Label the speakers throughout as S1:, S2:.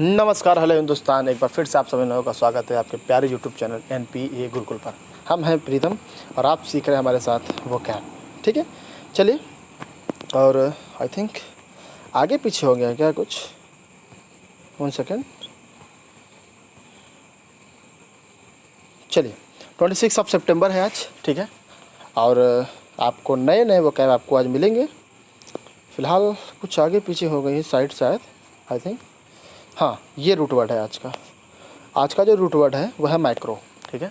S1: नमस्कार, हेलो हिंदुस्तान। एक बार फिर से आप सभी लोगों का स्वागत है आपके प्यारे यूट्यूब चैनल NPA गुरुकुल पर। हम हैं प्रीतम और आप सीख रहे हैं हमारे साथ वो क्या। ठीक है, चलिए। और आई थिंक आगे पीछे हो गया क्या कुछ। 1 सेकेंड। चलिए, 26 सितंबर है आज। ठीक है, और आपको नए नए वो क्या आपको आज मिलेंगे। फ़िलहाल कुछ आगे पीछे हो गई है साइड शायद, आई थिंक। हाँ, ये रूट वर्ड है आज का जो रूट वर्ड है वह है माइक्रो। ठीक है,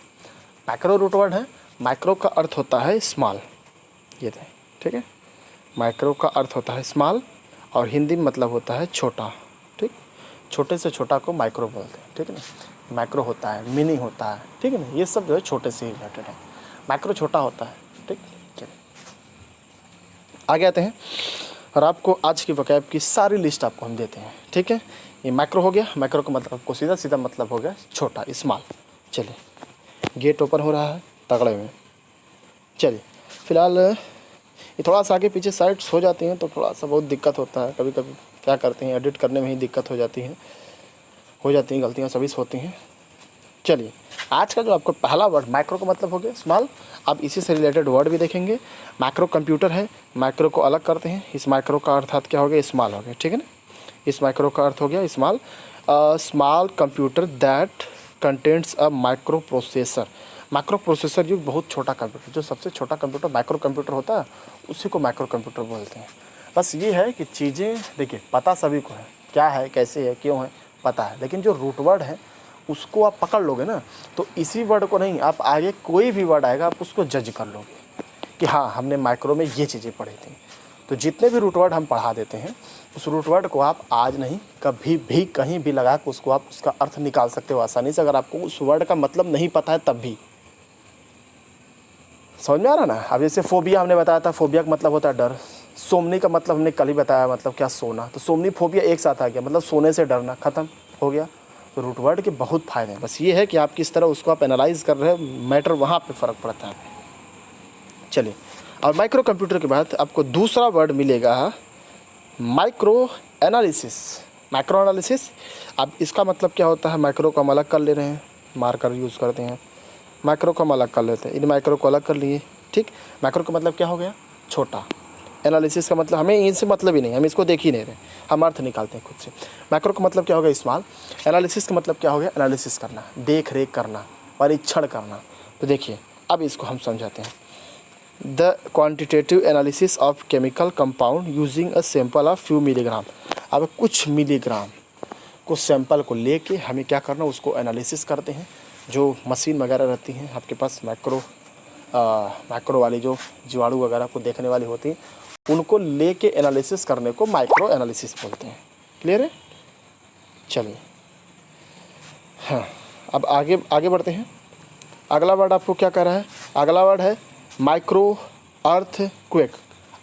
S1: माइक्रो रूट वर्ड है। माइक्रो का अर्थ होता है स्मॉल। ये थे, ठीक है। माइक्रो का अर्थ होता है स्मॉल और हिंदी में मतलब होता है छोटा। ठीक, छोटे से छोटा को माइक्रो बोलते हैं। ठीक है ना, माइक्रो होता है, मिनी होता है। ठीक है ना, ये सब जो है छोटे से ही रिलेटेड है। माइक्रो छोटा होता है। ठीक, चलिए आगे आते हैं और आपको आज की वोकैब की सारी लिस्ट आपको हम देते हैं। ठीक है, ये माइक्रो हो गया। माइक्रो का मतलब आपको सीधा सीधा मतलब हो गया छोटा, स्मॉल। चलिए, गेट ओपन हो रहा है तगड़े में। चलिए, फ़िलहाल ये थोड़ा सा आगे पीछे साइड्स हो जाती हैं तो थोड़ा सा बहुत दिक्कत होता है। कभी कभी क्या करते हैं, एडिट करने में ही दिक्कत हो जाती हैं गलतियाँ सभी से होती हैं। चलिए, आज का जो आपको पहला वर्ड माइक्रो का मतलब हो गया स्मॉल। अब इसी से रिलेटेड वर्ड भी देखेंगे। माइक्रो कंप्यूटर है, माइक्रो को अलग करते हैं। इस माइक्रो का अर्थात क्या हो गया, स्मॉल हो गया। ठीक है ना, इस माइक्रो का अर्थ हो गया small. Small computer that contents a micro processor. Micro processor जो बहुत छोटा कंप्यूटर, जो सबसे छोटा कंप्यूटर माइक्रो कंप्यूटर होता है, उसी को माइक्रो कंप्यूटर बोलते हैं। बस ये है कि चीज़ें देखिए, पता सभी को है क्या है, कैसे है, क्यों है, पता है। लेकिन जो रूट वर्ड है उसको आप पकड़ लोगे ना, तो इसी वर्ड को नहीं, आप आगे कोई भी वर्ड आएगा आप उसको जज कर लोगे कि हाँ, हमने माइक्रो में ये चीज़ें पढ़ी थी। तो जितने भी रूट वर्ड हम पढ़ा देते हैं, उस रूट वर्ड को आप आज नहीं कभी भी कहीं भी लगा कर उसको आप उसका अर्थ निकाल सकते हो आसानी से। अगर आपको उस वर्ड का मतलब नहीं पता है तब भी। समझ में आ रहा ना। अब जैसे फोबिया हमने बताया था, फोबिया का मतलब होता है डर। सोमनी का मतलब हमने कल ही बताया, मतलब क्या, सोना। तो सोमनी फोबिया एक साथ आ गया, मतलब सोने से डरना, ख़त्म हो गया। तो रूट वर्ड के बहुत फ़ायदे हैं। बस ये है कि आप किस तरह उसको आप एनालाइज कर रहे हो, मैटर वहाँ पे फ़र्क पड़ता है। चलिए, और माइक्रो कंप्यूटर के बाद आपको दूसरा वर्ड मिलेगा माइक्रो एनालिसिस। माइक्रो एनालिसिस, अब इसका मतलब क्या होता है, माइक्रो को हम अलग कर ले रहे हैं, मार्कर यूज़ करते हैं। माइक्रो को हम अलग कर लेते हैं, इन माइक्रो को अलग कर लिए। ठीक, माइक्रो का मतलब क्या हो गया, छोटा। एनालिसिस का मतलब हमें इनसे मतलब ही नहीं, हम इसको देख ही नहीं रहे, हम अर्थ निकालते हैं खुद से। माइक्रो का मतलब क्या हो गया, स्मॉल। एनालिसिस का मतलब क्या हो गया, एनालिसिस करना, देख रेख करना, परीक्षण करना। तो देखिए, अब इसको हम समझाते हैं। The quantitative analysis of chemical compound using a sample of few milligram. अब कुछ मिलीग्राम को सैंपल को लेके हमें क्या करना, उसको एनालिसिस करते हैं। जो मशीन वगैरह रहती हैं आपके पास, माइक्रो वाली जो जीवाणु वगैरह को देखने वाली होती हैं, उनको लेके एनालिसिस करने को माइक्रो एनालिसिस बोलते हैं। क्लियर है। चलिए, हाँ, अब आगे बढ़ते हैं। अगला वर्ड आपको क्या कह रहा है, अगला वर्ड है माइक्रो अर्थक्वेक।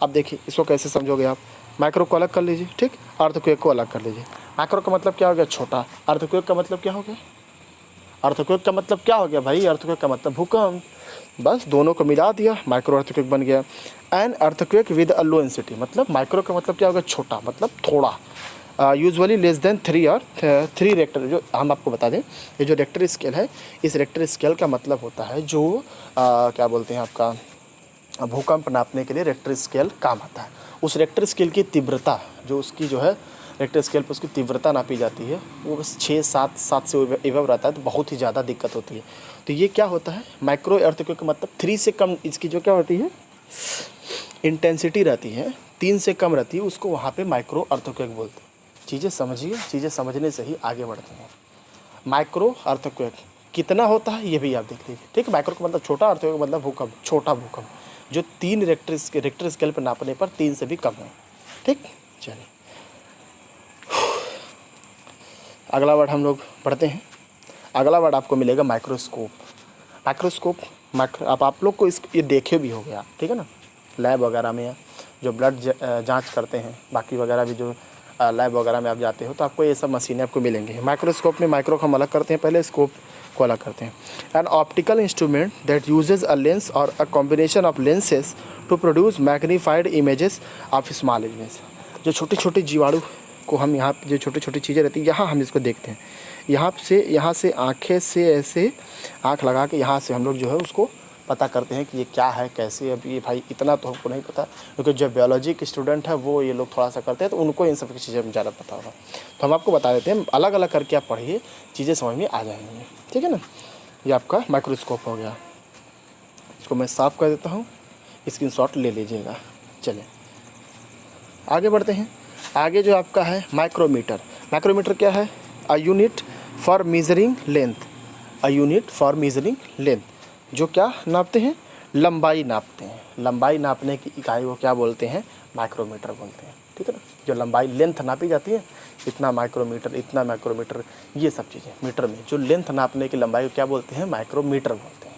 S1: अब देखिए इसको कैसे समझोगे आप। माइक्रो को अलग कर लीजिए, ठीक, अर्थक्वेक को अलग कर लीजिए। माइक्रो का मतलब क्या हो गया, छोटा। अर्थक्वेक का मतलब क्या हो गया, अर्थक्वेक का मतलब क्या हो गया भाई, अर्थक्वेक का मतलब भूकंप। बस दोनों को मिला दिया, माइक्रो अर्थक्वेक बन गया। An earthquake with a low intensity, मतलब माइक्रो का मतलब क्या हो गया, छोटा, मतलब थोड़ा। यूजुअली लेस देन 3 और 3 रेक्टर। जो हम आपको बता दें, ये जो रेक्टर स्केल है, इस रेक्टर स्केल का मतलब होता है जो क्या बोलते हैं आपका, भूकंप नापने के लिए रेक्टर स्केल काम आता है। उस रेक्टर स्केल की तीव्रता, जो उसकी जो है रेक्टर स्केल पर उसकी तीव्रता नापी जाती है, वो बस 6-7 से एबव रहता है, तो बहुत ही ज़्यादा दिक्कत होती है। तो ये क्या होता है, माइक्रो अर्थक्वेक का मतलब 3 से कम इसकी जो क्या होती है, इंटेंसिटी रहती है, 3 से कम रहती है, उसको वहाँ पे माइक्रो अर्थक्वेक बोलते हैं। चीज़ें समझिए, चीज़ें समझने से ही आगे बढ़ते हैं। माइक्रो अर्थक्वेक कितना होता है ये भी आप देख लीजिए, ठीक है। माइक्रो का मतलब छोटा, अर्थक्वेक मतलब भूकंप, छोटा भूकंप, जो 3 रेक्टर स्केल पर नापने पर 3 से भी कम है। ठीक, चलिए अगला वर्ड हम लोग पढ़ते हैं। अगला वर्ड आपको मिलेगा माइक्रोस्कोप। माइक्रोस्कोप, अब आप लोग को ये देखे भी हो गया, ठीक है ना, लैब वगैरह में जो ब्लड जांच करते हैं, बाकी वगैरह भी जो लैब वगैरह में आप जाते हो तो आपको ये सब मशीनें आपको मिलेंगी। माइक्रोस्कोप में माइक्रो को हम अलग करते हैं, पहले स्कोप को अलग करते हैं। An optical instrument that uses a lens और a combination of lenses to produce magnified images of small image. जो छोटी छोटी जीवाणु को हम यहाँ पे जो छोटी छोटी चीज़ें रहती हैं यहाँ हम इसको देखते हैं, यहाँ से आँखें से ऐसे आँख लगा के यहाँ से हम लोग जो है उसको पता करते हैं कि ये क्या है कैसे। अब ये भाई इतना तो हमको नहीं पता, क्योंकि जो बायोलॉजी के स्टूडेंट है वो ये लोग थोड़ा सा करते हैं तो उनको इन सब की चीज़ें में ज़्यादा पता होगा। तो हम आपको बता देते हैं, अलग अलग करके आप पढ़िए, चीज़ें समझ में आ जाएंगी, ठीक है ना। ये आपका माइक्रोस्कोप हो गया, इसको मैं साफ़ कर देता हूँ, स्क्रीनशॉट ले लीजिएगा। चलिए आगे बढ़ते हैं। आगे जो आपका है माइक्रोमीटर। माइक्रोमीटर क्या है? A unit for measuring length, a unit for measuring length, जो क्या नापते हैं? लंबाई नापते हैं। लंबाई नापने की इकाई को क्या बोलते हैं? माइक्रोमीटर बोलते हैं, ठीक है ना। जो लंबाई लेंथ नापी जाती है, इतना माइक्रोमीटर, ये सब चीज़ें मीटर में जो लेंथ नापने की लंबाई को क्या बोलते हैं? माइक्रोमीटर बोलते हैं।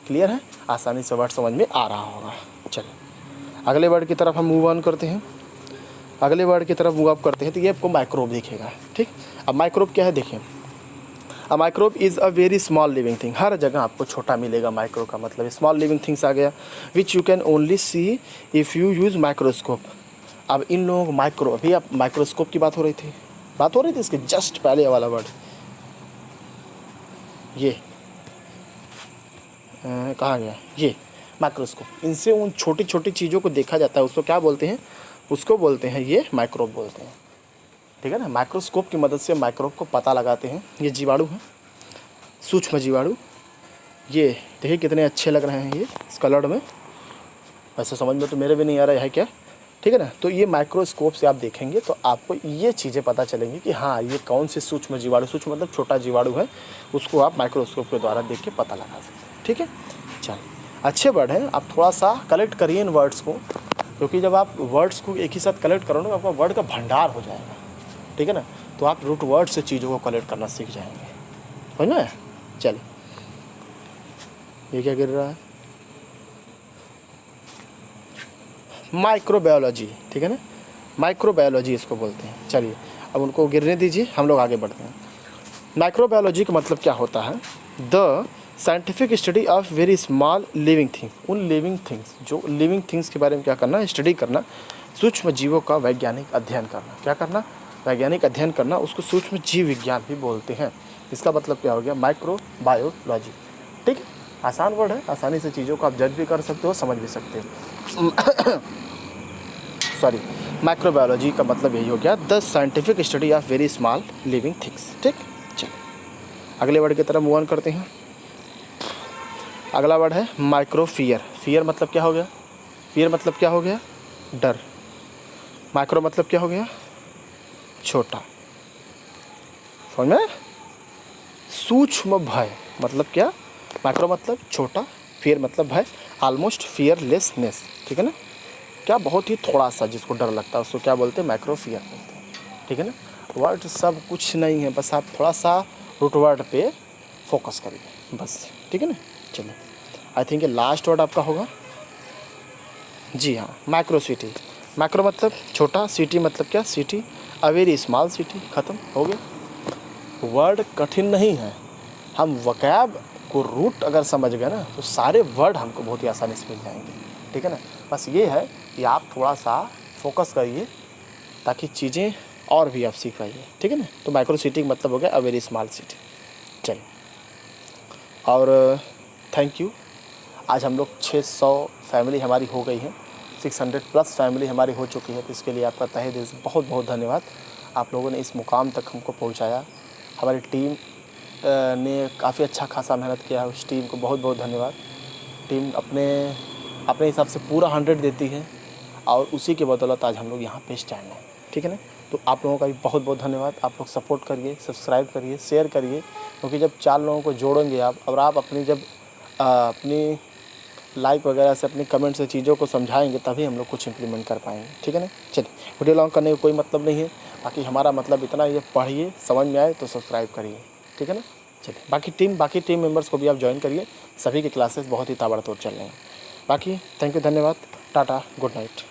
S1: क्लियर है? आसानी से वर्ड समझ में आ रहा होगा। चलिए अगले वर्ड की तरफ हम मूव ऑन करते हैं। अगले वर्ड की तरफ मूव अप करते हैं तो ये आपको माइक्रोब दिखेगा, ठीक। अब माइक्रोब क्या है देखिए, a microbe is a very small living thing. हर जगह आपको छोटा मिलेगा, माइक्रो का मतलब स्मॉल लिविंग थिंग्स आ गया, which you can only C if you use microscope. अब इन लोगों को माइक्रो, अभी आप माइक्रोस्कोप की बात हो रही थी इसके जस्ट पहले वाला वर्ड ये कहाँ गया? ये माइक्रोस्कोप। इनसे उन छोटी छोटी चीज़ों को देखा जाता है, उसको क्या बोलते हैं? उसको बोलते हैं ये माइक्रोब बोलते हैं, ठीक है ना। माइक्रोस्कोप की मदद से माइक्रोब को पता लगाते हैं। ये जीवाणु हैं, सूक्ष्म जीवाणु। ये देखिए कितने अच्छे लग रहे हैं ये इस कलर में, वैसे समझ में तो मेरे भी नहीं आ रहा है क्या, ठीक है ना। तो ये माइक्रोस्कोप से आप देखेंगे तो आपको ये चीज़ें पता चलेंगी कि हाँ ये कौन से सूक्ष्म जीवाणु, सूक्ष्म मतलब छोटा जीवाणु है, उसको आप माइक्रोस्कोप के द्वारा देख के पता लगा सकते हैं, ठीक है। चलिए अच्छे वर्ड हैं, आप थोड़ा सा कलेक्ट करिए इन वर्ड्स को, क्योंकि जब आप वर्ड्स को एक ही साथ कलेक्ट करोगे आपका वर्ड का भंडार हो जाएगा, ठीक है ना। तो आप रूट वर्ड से चीज़ों को कलेक्ट करना सीख जाएंगे, समझ में? चलिए ये क्या गिर रहा है? माइक्रोबायोलॉजी, ठीक है ना, माइक्रोबायोलॉजी इसको बोलते हैं। चलिए अब उनको गिरने दीजिए, हम लोग आगे बढ़ते हैं। माइक्रोबायोलॉजी का मतलब क्या होता है? The scientific study of very small living things. उन लिविंग थिंग्स, जो लिविंग थिंग्स के बारे में क्या करना? स्टडी करना, सूक्ष्म जीवों का वैज्ञानिक अध्ययन करना। क्या करना? वैज्ञानिक अध्ययन करना, उसको सूक्ष्म जीव विज्ञान भी बोलते हैं। इसका मतलब क्या हो गया? माइक्रोबायोलॉजी, ठीक है। आसान वर्ड है, आसानी से चीज़ों को आप जज भी कर सकते हो, समझ भी सकते हो। सॉरी, माइक्रोबायोलॉजी का मतलब यही हो गया, the scientific study of very small living things, ठीक। चलिए अगले वर्ड की तरफ मूव ऑन करते हैं। अगला वर्ड है माइक्रोफियर। फियर मतलब क्या हो गया? फियर मतलब क्या हो गया? डर। माइक्रो मतलब क्या हो गया? छोटा, समझ में? सूक्ष्म भय मतलब क्या? माइक्रो मतलब छोटा, फियर मतलब भय, ऑलमोस्ट फियरलेसनेस, ठीक है ना। क्या बहुत ही थोड़ा सा जिसको डर लगता है उसको क्या बोलते हैं? माइक्रोफियर बोलते हैं, ठीक है ना। वर्ड सब कुछ नहीं है, बस आप थोड़ा सा रूट वर्ड पे फोकस करिए बस, ठीक है ना। चलिए आई थिंक ये लास्ट वर्ड आपका होगा। जी हाँ, माइक्रो सिटी। माइक्रो मतलब छोटा, सिटी मतलब क्या? सिटी, अ वेरी स्मॉल सिटी। ख़त्म हो गया। वर्ड कठिन नहीं है, हम वकैब को रूट अगर समझ गए ना तो सारे वर्ड हमको बहुत ही आसानी से मिल जाएंगे, ठीक है ना। बस ये है कि आप थोड़ा सा फोकस करिए ताकि चीज़ें और भी आप सीख पाइए, ठीक है ना। तो माइक्रो सिटी का मतलब हो गया अ वेरी स्मॉल सिटी। चलिए और थैंक यू। आज हम लोग 600 फैमिली हमारी हो गई है, 600 प्लस फैमिली हमारी हो चुकी है। तो इसके लिए आपका तहे दिल से बहुत बहुत धन्यवाद। आप लोगों ने इस मुकाम तक हमको पहुंचाया। हमारी टीम ने काफ़ी अच्छा खासा मेहनत किया है, उस टीम को बहुत बहुत धन्यवाद। टीम अपने हिसाब से पूरा 100 देती है और उसी की बदौलत आज हम लोग यहाँ पे स्टैंड हैं, ठीक है ना। तो आप लोगों का भी बहुत बहुत धन्यवाद। आप लोग सपोर्ट करिए, सब्सक्राइब करिए, शेयर करिए, क्योंकि जब 4 लोगों को जोड़ेंगे आप और आप अपनी लाइक वगैरह से, अपनी कमेंट से चीज़ों को समझाएंगे तभी हम लोग कुछ इम्प्लीमेंट कर पाएंगे, ठीक है ना। चलिए वीडियो लॉन्ग करने का कोई मतलब नहीं है, बाकी हमारा मतलब इतना ही है, पढ़िए, समझ में आए तो सब्सक्राइब करिए, ठीक है ना। चलिए बाकी टीम मेंबर्स को भी आप ज्वाइन करिए, सभी की क्लासेस बहुत ही ताबड़तोड़ चल रहे हैं। बाकी थैंक यू, धन्यवाद, टाटा, गुड नाइट।